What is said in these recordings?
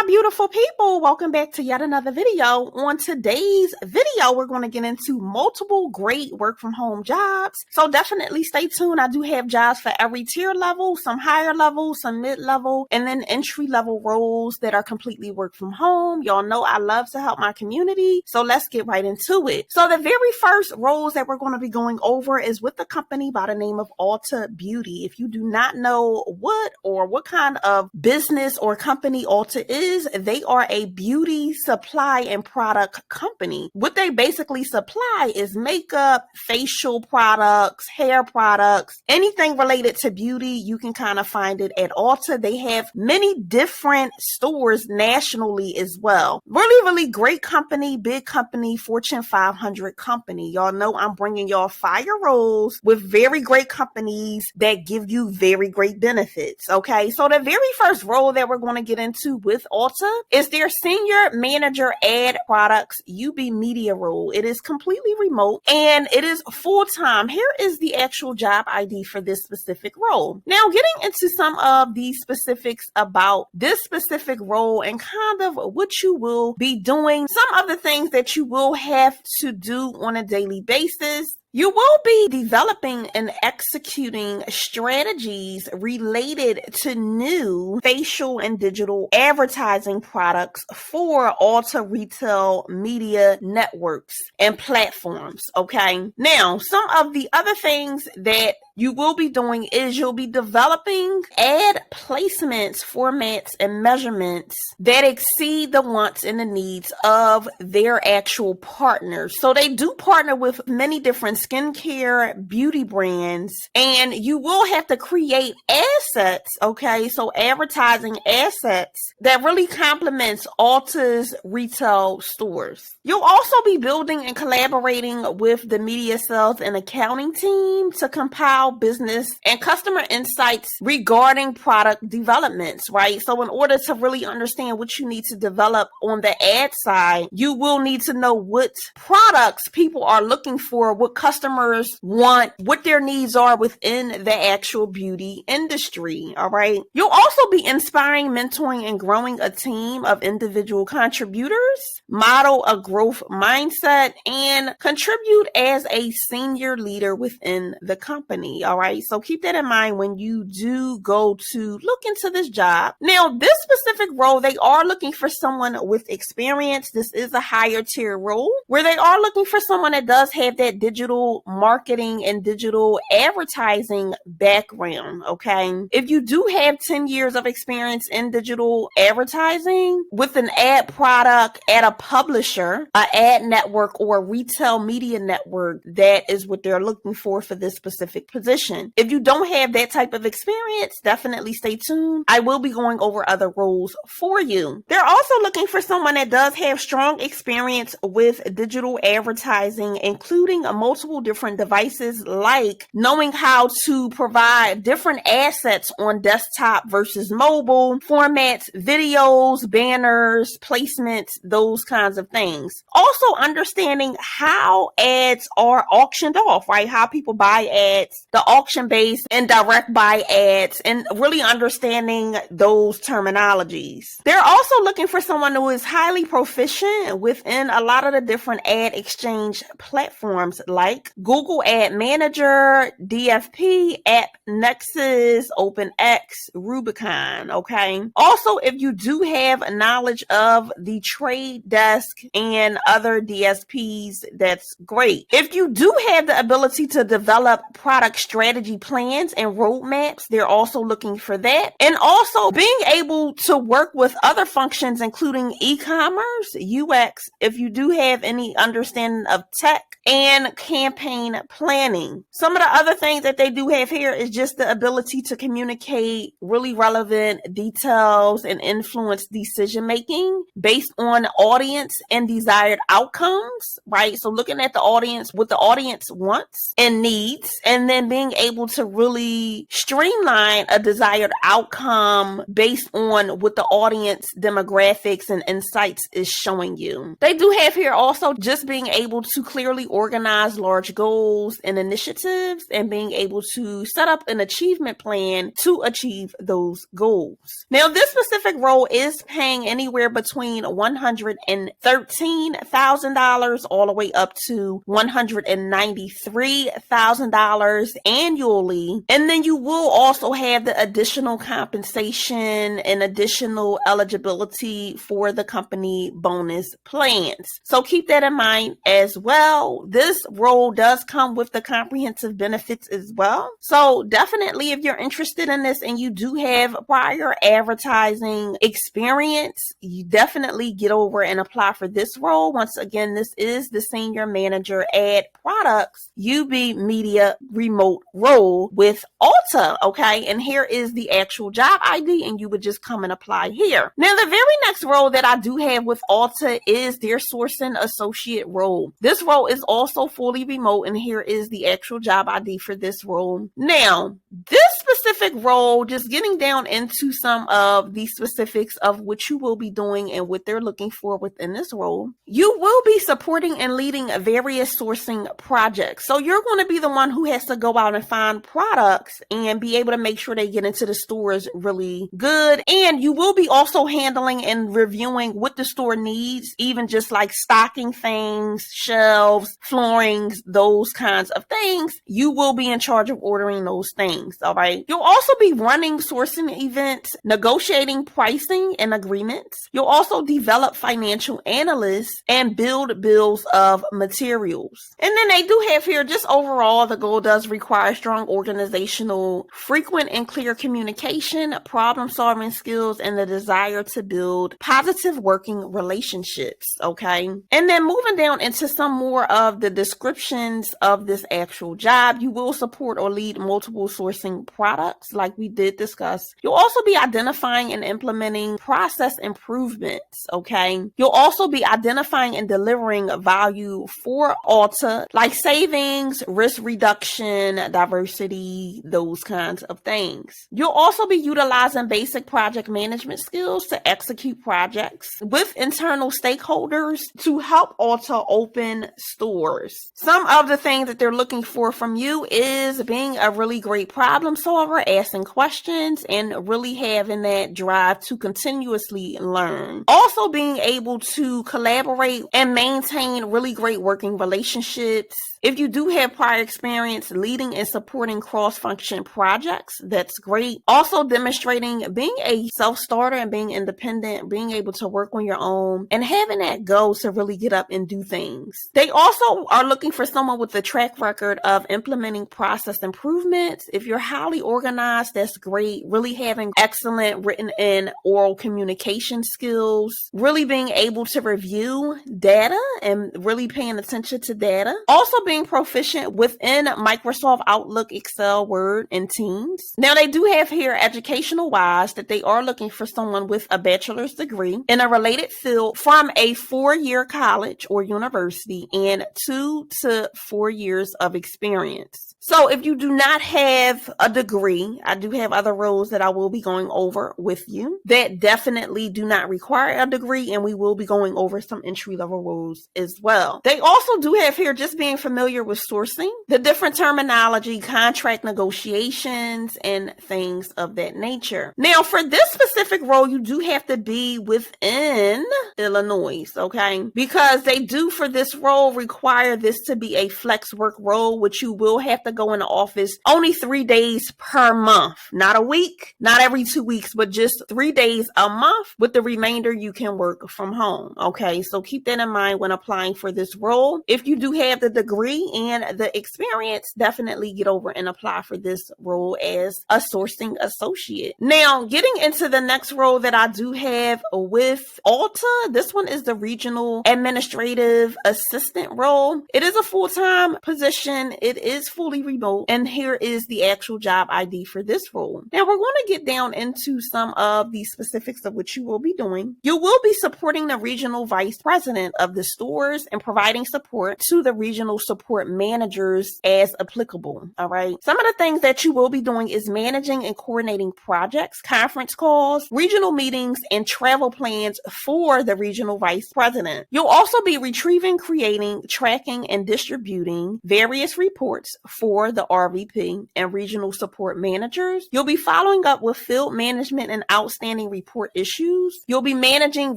beautiful people, welcome back to yet another video. On today's video, we're going to get into multiple great work from home jobs. So definitely stay tuned. I do have jobs for every tier level, some higher level, some mid level, and then entry level roles that are completely work from home. Y'all know I love to help my community. So let's get right into it. So the very first roles that we're going to be going over is with a company by the name of Ulta Beauty. If you do not know what kind of business or company Ulta is, they are a beauty supply and product company. What they basically supply is makeup, facial products, hair products, anything related to beauty. You can kind of find it at Ulta. They have many different stores nationally as well. Really great company, big company, Fortune 500 company. Y'all know I'm bringing y'all fire roles with very great companies that give you very great benefits. Okay, so the very first role that we're going to get into with Ulta is their Senior Manager Ad Products UB Media role. It is completely remote and it is full-time. Here is the actual job ID for this specific role. Now, getting into some of the specifics about this specific role and kind of what you will be doing, some of the things that you will have to do on a daily basis. You will be developing and executing strategies related to new facial and digital advertising products for Ulta retail media networks and platforms. Okay. Now, some of the other things that you will be doing is you'll be developing ad placements, formats, and measurements that exceed the wants and the needs of their actual partners. So they do partner with many different skincare, beauty brands, and you will have to create assets, okay? So advertising assets that really complements Ulta's retail stores. You'll also be building and collaborating with the media sales and accounting team to compile business and customer insights regarding product developments, right? So in order to really understand what you need to develop on the ad side, you will need to know what products people are looking for, what customers want, what their needs are within the actual beauty industry, all right? You'll also be inspiring, mentoring, and growing a team of individual contributors, model a growth mindset, and contribute as a senior leader within the company. All right. So keep that in mind when you do go to look into this job. Now, this specific role, they are looking for someone with experience. This is a higher tier role where they are looking for someone that does have that digital marketing and digital advertising background. Okay. If you do have 10 years of experience in digital advertising with an ad product at a publisher, an ad network, or a retail media network, that is what they're looking for this specific position. If you don't have that type of experience, definitely stay tuned. I will be going over other roles for you. They're also looking for someone that does have strong experience with digital advertising, including multiple different devices, like knowing how to provide different assets on desktop versus mobile formats, videos, banners, placements, those kinds of things. Also understanding how ads are auctioned off, right? How people buy ads, the auction-based and direct buy ads, and really understanding those terminologies. They're also looking for someone who is highly proficient within a lot of the different ad exchange platforms like Google Ad Manager, DFP, App Nexus, OpenX, Rubicon, okay? Also, if you do have knowledge of the Trade Desk and other DSPs, that's great. If you do have the ability to develop product strategy plans and roadmaps, they're also looking for that. And also being able to work with other functions, including e-commerce, UX, if you do have any understanding of tech, and campaign planning. Some of the other things that they do have here is just the ability to communicate really relevant details and influence decision making based on audience and desired outcomes, right? So looking at the audience, what the audience wants and needs, and then and being able to really streamline a desired outcome based on what the audience demographics and insights is showing you. They do have here also just being able to clearly organize large goals and initiatives and being able to set up an achievement plan to achieve those goals. Now, this specific role is paying anywhere between $113,000 all the way up to $193,000 annually. And then you will also have the additional compensation and additional eligibility for the company bonus plans. So keep that in mind as well. This role does come with the comprehensive benefits as well. So definitely, if you're interested in this and you do have prior advertising experience, you definitely get over and apply for this role. Once again, this is the Senior Manager Ad Products UB Media remote role with Ulta, okay? And here is the actual job ID, and you would just come and apply here. Now, the very next role that I do have with Ulta is their sourcing associate role. This role is also fully remote, and here is the actual job ID for this role. Now, this specific role, just getting down into some of the specifics of what you will be doing and what they're looking for within this role, you will be supporting and leading various sourcing projects. So you're going to be the one who has to go out and find products and be able to make sure they get into the stores really good. And you will be also handling and reviewing what the store needs, even just like stocking things, shelves, floorings, those kinds of things. You will be in charge of ordering those things. All right. You'll also be running sourcing events, negotiating pricing and agreements. You'll also develop financial analysts and build bills of materials. And then they do have here, just overall, the goal does require strong organizational, frequent and clear communication, problem solving skills, and the desire to build positive working relationships. Okay. And then moving down into some more of the descriptions of this actual job, you will support or lead multiple sourcing products like we did discuss. You'll also be identifying and implementing process improvements. Okay. You'll also be identifying and delivering value for Ulta, like savings, risk reduction, diversity, those kinds of things. You'll also be utilizing basic project management skills to execute projects with internal stakeholders to help Ulta open stores. Some of the things that they're looking for from you is being a really great problem solver, asking questions, and really having that drive to continuously learn. Also being able to collaborate and maintain really great working relationships. If you do have prior experience leading and supporting cross-function projects, that's great. Also demonstrating being a self-starter and being independent, being able to work on your own, and having that go to really get up and do things. They also are looking for someone with a track record of implementing process improvements. If you're highly organized, that's great. Really having excellent written and oral communication skills. Really being able to review data and really paying attention to data. Also being proficient within Microsoft Outlook, Excel, Word, and Teams. Now, they do have here educational wise that they are looking for someone with a bachelor's degree in a related field from a 4-year college or university and 2 to 4 years of experience. So if you do not have a degree, I do have other roles that I will be going over with you that definitely do not require a degree, and we will be going over some entry-level roles as well. They also do have here just being familiar with sourcing, the different terminology, contract negotiations, and things of that nature. Now, for this specific role, you do have to be within Illinois, okay? Because they do for this role require this to be a flex work role, which you will have to go in the office only 3 days per month, not a week, not every 2 weeks, but just 3 days a month. With the remainder, you can work from home. Okay, so keep that in mind when applying for this role. If you do have the degree and the experience, definitely get over and apply for this role as a sourcing associate. Now, getting into the next role that I do have with Ulta, this one is the regional administrative assistant role. It is a full-time position. It is fully remote, and here is the actual job ID for this role. Now, we're going to get down into some of the specifics of what you will be doing. You will be supporting the regional vice president of the stores and providing support to the regional support support managers as applicable. All right. Some of the things that you will be doing is managing and coordinating projects, conference calls, regional meetings, and travel plans for the regional vice president. You'll also be retrieving, creating, tracking, and distributing various reports for the RVP and regional support managers. You'll be following up with field management and outstanding report issues. You'll be managing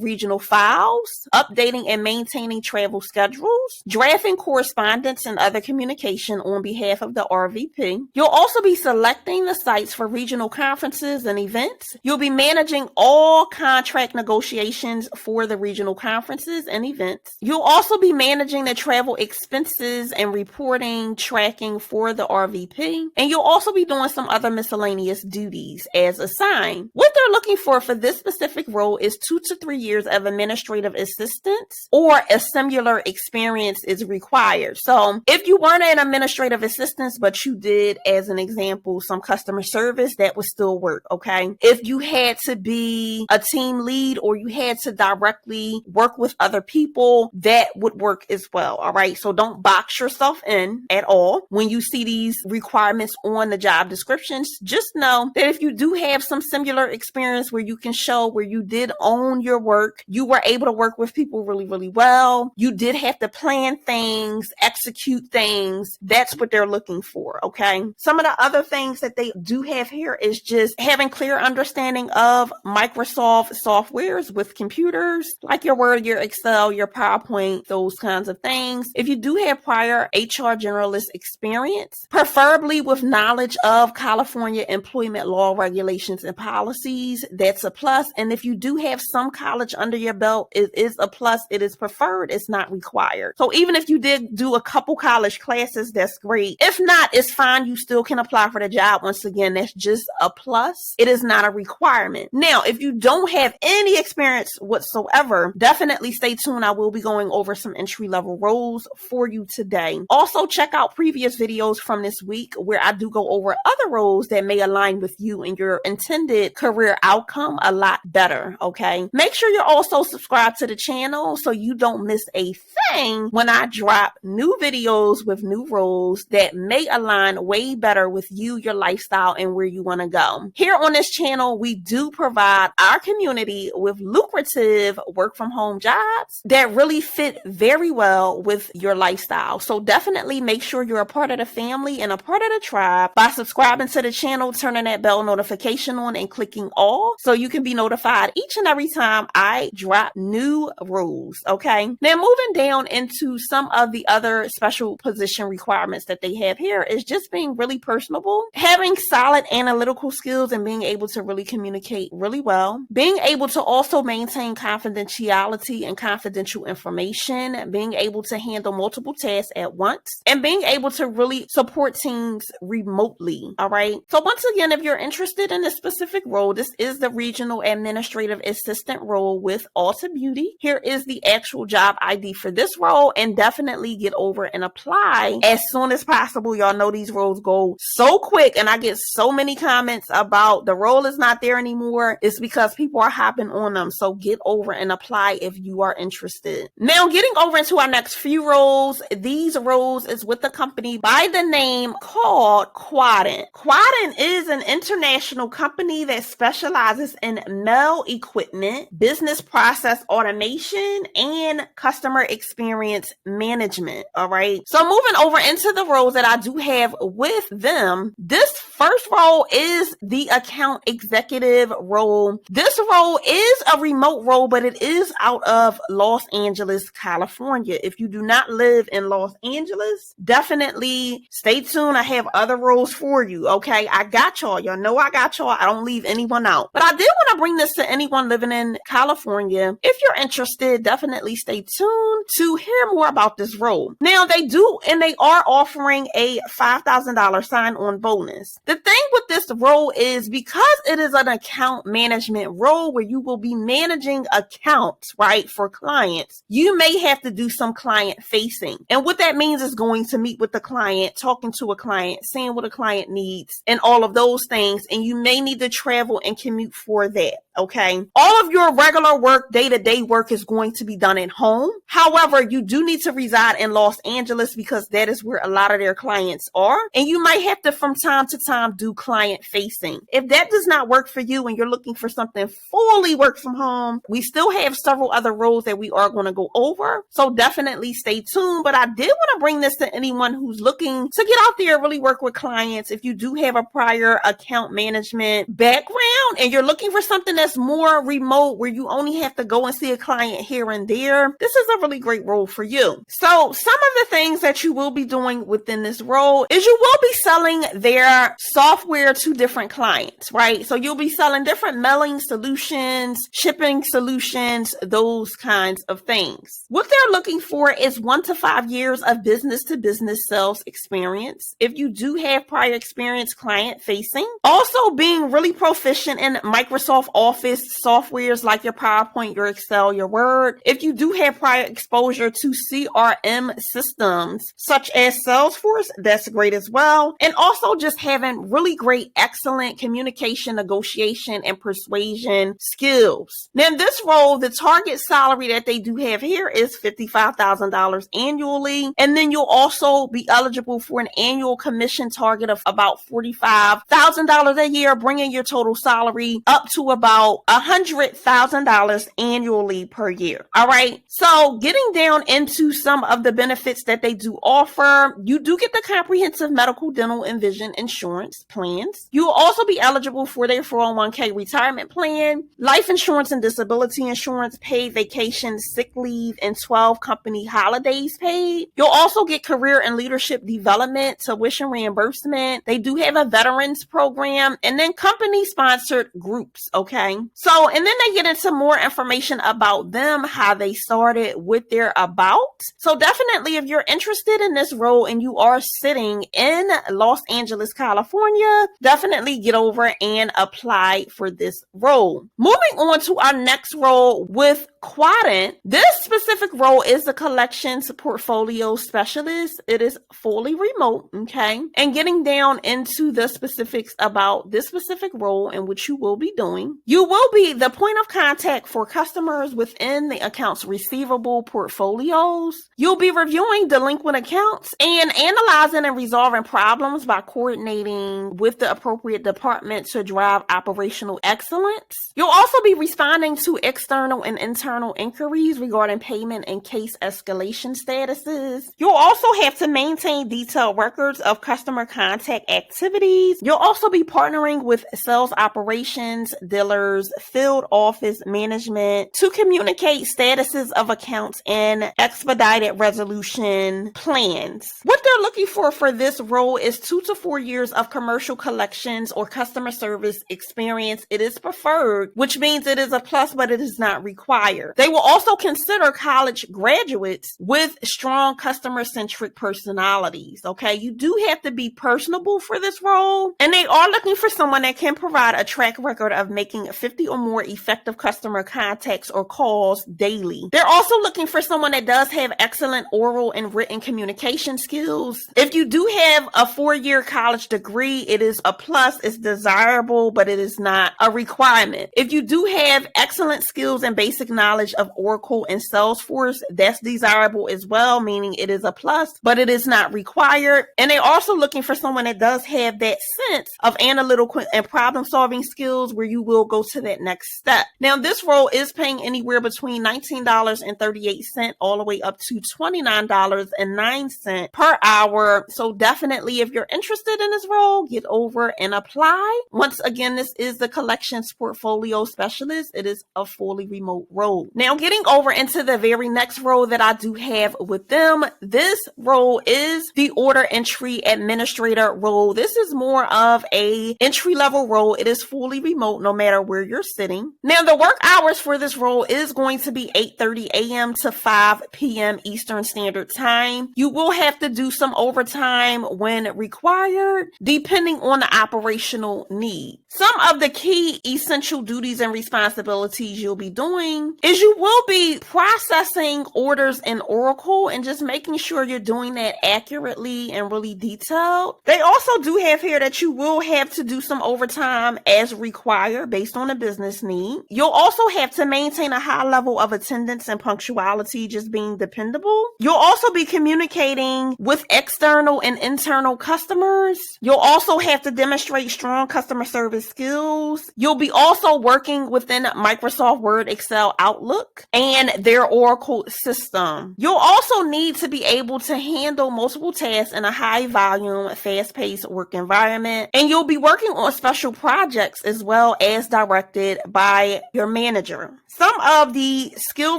regional files, updating and maintaining travel schedules, drafting correspondence and other communication on behalf of the RVP. You'll also be selecting the sites for regional conferences and events. You'll be managing all contract negotiations for the regional conferences and events. You'll also be managing the travel expenses and reporting, tracking for the RVP. And you'll also be doing some other miscellaneous duties as assigned. What they're looking for this specific role is 2 to 3 years of administrative assistance or a similar experience is required. So if you weren't an administrative assistant, but you did, as an example, some customer service, that would still work, okay? If you had to be a team lead or you had to directly work with other people, that would work as well, all right? So don't box yourself in at all. When you see these requirements on the job descriptions, just know that if you do have some similar experience where you can show where you did own your work, you were able to work with people really, really well, you did have to plan things, execute things, that's what they're looking for, okay? Some of the other things that they do have here is just having clear understanding of Microsoft softwares with computers, like your Word, your Excel, your PowerPoint, those kinds of things. If you do have prior HR generalist experience, preferably with knowledge of California employment law regulations and policies, that's a plus. And if you do have some college under your belt, it is a plus. It is preferred. It's not required. So even if you did do a couple college classes, that's great. If not, it's fine. You still can apply for the job. Once again, that's just a plus. It is not a requirement. Now, if you don't have any experience whatsoever, definitely stay tuned. I will be going over some entry-level roles for you today. Also, check out previous videos from this week where I do go over other roles that may align with you and your intended career outcome a lot better, okay? Make sure you're also subscribed to the channel so you don't miss a thing when I drop new videos with new roles that may align way better with you, your lifestyle, and where you want to go. Here on this channel, we do provide our community with lucrative work from home jobs that really fit very well with your lifestyle. So definitely make sure you're a part of the family and a part of the tribe by subscribing to the channel, turning that bell notification on, and clicking all so you can be notified each and every time I drop new rules, okay? Now, moving down into some of the other special position requirements that they have here is just being really personable, having solid analytical skills and being able to really communicate really well, being able to also maintain confidentiality and confidential information, being able to handle multiple tasks at once, and being able to really support teams remotely, all right? So once again, if you're interested in this specific role, this is the Regional Administrative Assistant role with Ulta Beauty. Here is the actual job ID for this role, and definitely get over and apply as soon as possible. Y'all know these roles go so quick, and I get so many comments about the role is not there anymore. It's because people are hopping on them. So get over and apply if you are interested. Now, getting over into our next few roles, these roles is with a company by the name called Quadient. Quadient is an international company that specializes in mail equipment, business process automation, and customer experience management. All right. So moving over into the roles that I do have with them, this first role is the account executive role. This role is a remote role, but it is out of Los Angeles, California. If you do not live in Los Angeles, definitely stay tuned. I have other roles for you. Okay. I got y'all. Y'all know I got y'all. I don't leave anyone out. But I did want to bring this to anyone living in California. If you're interested, definitely stay tuned to hear more about this role. Now, they are offering a $5,000 sign-on bonus. The thing with this role is because it is an account management role where you will be managing accounts, right, for clients, you may have to do some client facing. And what that means is going to meet with the client, talking to a client, seeing what a client needs, and all of those things. And you may need to travel and commute for that. Okay. All of your regular work, day-to-day work is going to be done at home. However, you do need to reside in Los Angeles because that is where a lot of their clients are. And you might have to from time to time do client facing. If that does not work for you and you're looking for something fully work from home, we still have several other roles that we are going to go over. So definitely stay tuned. But I did want to bring this to anyone who's looking to get out there and really work with clients. If you do have a prior account management background and you're looking for something that's more remote where you only have to go and see a client here and there, this is a really great role for you. So some of the things that you will be doing within this role is you will be selling their software to different clients, right? So you'll be selling different mailing solutions, shipping solutions, those kinds of things. What they're looking for is 1 to 5 years of business to business sales experience. If you do have prior experience client facing, also being really proficient in Microsoft Office softwares like your PowerPoint, your Excel, your Word. If you do have prior exposure to CRM systems such as Salesforce, that's great as well. And also just having really great, excellent communication, negotiation, and persuasion skills. Now in this role, the target salary that they do have here is $55,000 annually. And then you'll also be eligible for an annual commission target of about $45,000 a year, bringing your total salary up to about $100,000 annually per year. All right. So getting down into some of the benefits that they do offer, you do get the comprehensive medical, dental, and vision insurance plans. You will also be eligible for their 401k retirement plan, life insurance and disability insurance, paid vacation, sick leave, and 12 company holidays paid. You'll also get career and leadership development, tuition reimbursement. They do have a veterans program and then company sponsored groups. Okay. So, and then they get into more information about them, how they started, what they're about. So definitely if you're interested in this role and you are sitting in Los Angeles, California, definitely get over and apply for this role. Moving on to our next role with Quadient. This specific role is the collections portfolio specialist. It is fully remote, okay? And getting down into the specifics about this specific role and what you will be doing. You will be the point of contact for customers within the accounts receivable portfolios. You'll be reviewing delinquent accounts and analyzing and resolving problems by coordinating with the appropriate department to drive operational excellence. You'll also be responding to external and internal inquiries regarding payment and case escalation statuses. You'll also have to maintain detailed records of customer contact activities. You'll also be partnering with sales operations, dealers, field office management to communicate statuses of accounts and expedited resolution plans. What they're looking for this role is 2 to 4 years of commercial collections or customer service experience. It is preferred, which means it is a plus, but it is not required. They will also consider college graduates with strong customer-centric personalities, okay? You do have to be personable for this role, and they are looking for someone that can provide a track record of making 50 or more effective customer contacts or calls daily. They're also looking for someone that does have excellent oral and written communication skills. If you do have a 4-year college degree, it is a plus, it's desirable, but it is not a requirement. If you do have excellent skills and basic knowledge of Oracle and Salesforce, that's desirable as well, meaning it is a plus, but it is not required. And they're also looking for someone that does have that sense of analytical and problem solving skills where you will go to that next step. Now, this role is paying anywhere between $19.38 all the way up to $29.09 per hour. So definitely, if you're interested in this role, get over and apply. Once again, this is the collections portfolio specialist. It is a fully remote role. Now, getting over into the very next role that I do have with them, this role is the order entry administrator role. This is more of a entry-level role. It is fully remote no matter where you're sitting. Now, the work hours for this role is going to be 8:30 a.m. to 5 p.m. Eastern Standard Time. You will have to do some overtime when required, depending on the operational need. Some of the key essential duties and responsibilities you'll be doing is you will be processing orders in Oracle and just making sure you're doing that accurately and really detailed. They also do have here that you will have to do some overtime as required based on a business need. You'll also have to maintain a high level of attendance and punctuality, just being dependable. You'll also be communicating with external and internal customers. You'll also have to demonstrate strong customer service skills. You'll be also working within Microsoft Word, Excel, Outlook, and their Oracle system. You'll also need to be able to handle multiple tasks in a high volume, fast-paced work environment. And you'll be working on special projects as well as directed by your manager. Some of the skill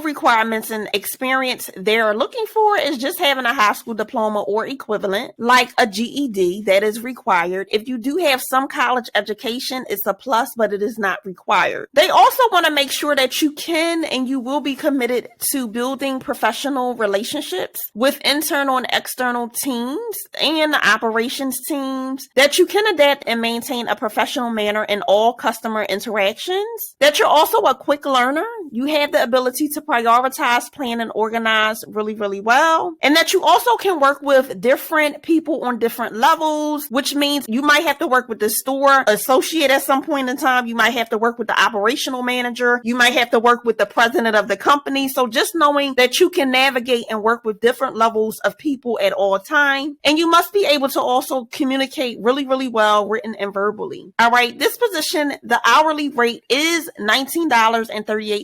requirements and experience they're looking for is just having a high school diploma or equivalent, like a GED, that is required. If you do have some college education, it's a plus, but it is not required. They also want to make sure that you can and you will be committed to building professional relationships with internal and external teams and operations teams, that you can adapt and maintain a professional manner in all customer interactions, that you're also a quick learner. You have the ability to prioritize, plan, and organize really, really well. And that you also can work with different people on different levels, which means you might have to work with the store associate at some point in time. You might have to work with the operational manager. You might have to work with the president of the company. So just knowing that you can navigate and work with different levels of people at all time. And you must be able to also communicate really, really well, written and verbally. All right. This position, the hourly rate is $19.38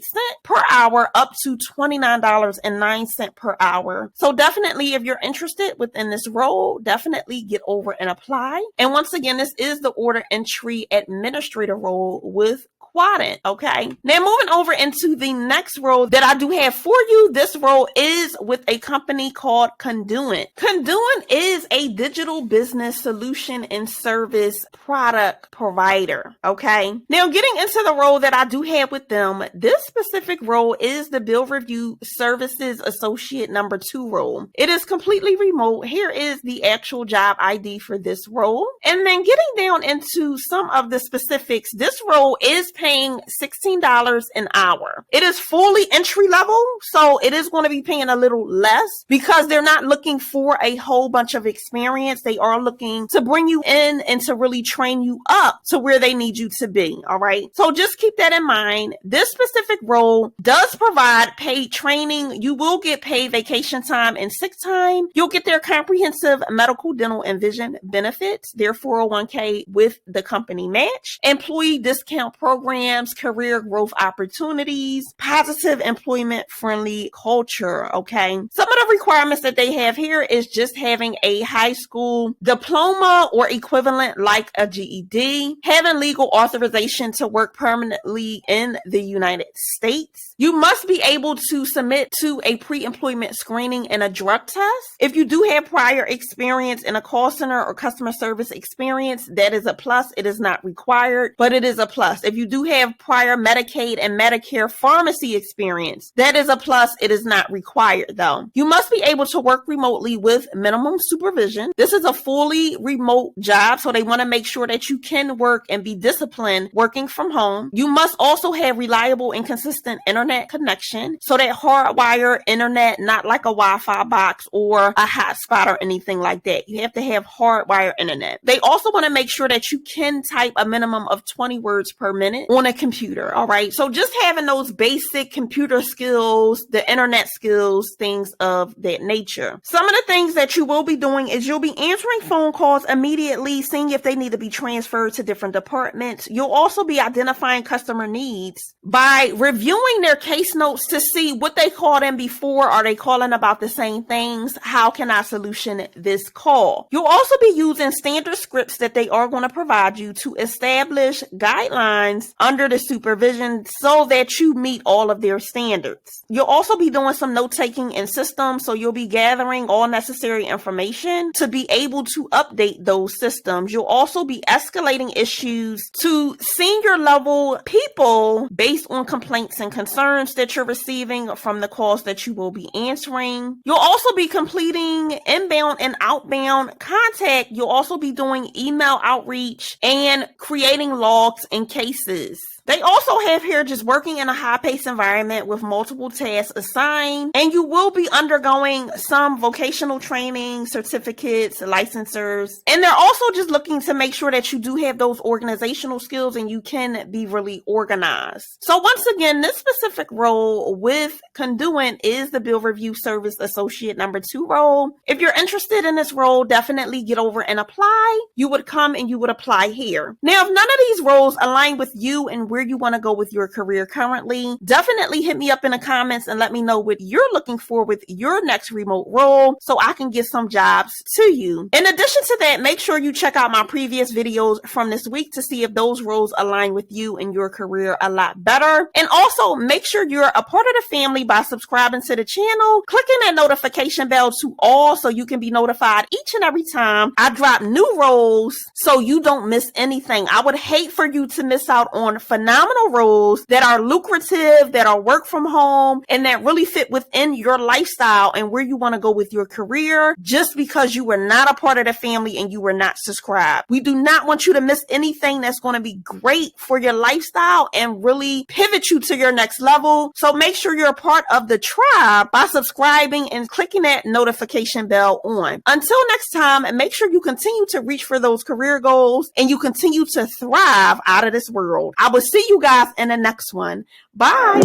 per hour, up to $29.09 per hour. So definitely, if you're interested within this role, definitely get over and apply. And once again, this is the order entry administrator role with Quadient. Okay. Now moving over into the next role that I do have for you. This role is with a company called Conduent. Conduent is a digital business solution and service product provider. Okay. Now getting into the role that I do have with them, this specific role is the Bill Review Services Associate number 2 role. It is completely remote. Here is the actual job ID for this role. And then getting down into some of the specifics, this role is paying $16 an hour. It is fully entry level, so it is going to be paying a little less because they're not looking for a whole bunch of experience. They are looking to bring you in and to really train you up to where they need you to be. All right. So just keep that in mind. This specific role does provide paid training. You will get paid vacation time and sick time. You'll get their comprehensive medical, dental, and vision benefits, their 401k with the company match, employee discount programs, career growth opportunities, positive employment friendly culture. Okay. Some of the requirements that they have here is just having a high school diploma or equivalent like a GED, having legal authorization to work permanently in the United States. You must be able to submit to a pre-employment screening and a drug test. If you do have prior experience in a call center or customer service experience, that is a plus. It is not required, but it is a plus. If you do have prior Medicaid and Medicare pharmacy experience, that is a plus. It is not required though. You must be able to work remotely with minimum supervision. This is a fully remote job, so they want to make sure that you can work and be disciplined working from home. You must also have reliable and consistent internet connection, so that hardwire internet, not like a Wi-Fi box or a hotspot or anything like that. You have to have hardwire internet. They also want to make sure that you can type a minimum of 20 words per minute on a computer. All right. So just having those basic computer skills, the internet skills, things of that nature. Some of the things that you will be doing is you'll be answering phone calls immediately, seeing if they need to be transferred to different departments. You'll also be identifying customer needs by reviewing their case notes to see what they called in before. Are they calling about the same things? How can I solution this call? You'll also be using standard scripts that they are going to provide you to establish guidelines under the supervision so that you meet all of their standards. You'll also be doing some note taking in systems, so you'll be gathering all necessary information to be able to update those systems. You'll also be escalating issues to senior level people based on complaints and concerns that you're receiving from the calls that you will be answering. You'll also be completing inbound and outbound contact. You'll also be doing email outreach and creating logs and cases. They also have here just working in a high-paced environment with multiple tasks assigned, and you will be undergoing some vocational training, certificates, licensures, and they're also just looking to make sure that you do have those organizational skills and you can be really organized. So once again, this specific role with Conduent is the Bill Review Service Associate number 2 role. If you're interested in this role, definitely get over and apply. You would come and you would apply here. Now, if none of these roles align with you and where you want to go with your career currently, definitely hit me up in the comments and let me know what you're looking for with your next remote role so I can get some jobs to you. In addition to that, make sure you check out my previous videos from this week to see if those roles align with you and your career a lot better. And also make sure you're a part of the family by subscribing to the channel, clicking that notification bell to all so you can be notified each and every time I drop new roles so you don't miss anything. I would hate for you to miss out on phenomenal roles that are lucrative, that are work from home, and that really fit within your lifestyle and where you want to go with your career just because you were not a part of the family and you were not subscribed. We do not want you to miss anything that's going to be great for your lifestyle and really pivot you to your next level. So make sure you're a part of the tribe by subscribing and clicking that notification bell on. Until next time, make sure you continue to reach for those career goals and you continue to thrive out of this world. I will see you guys in the next one. Bye.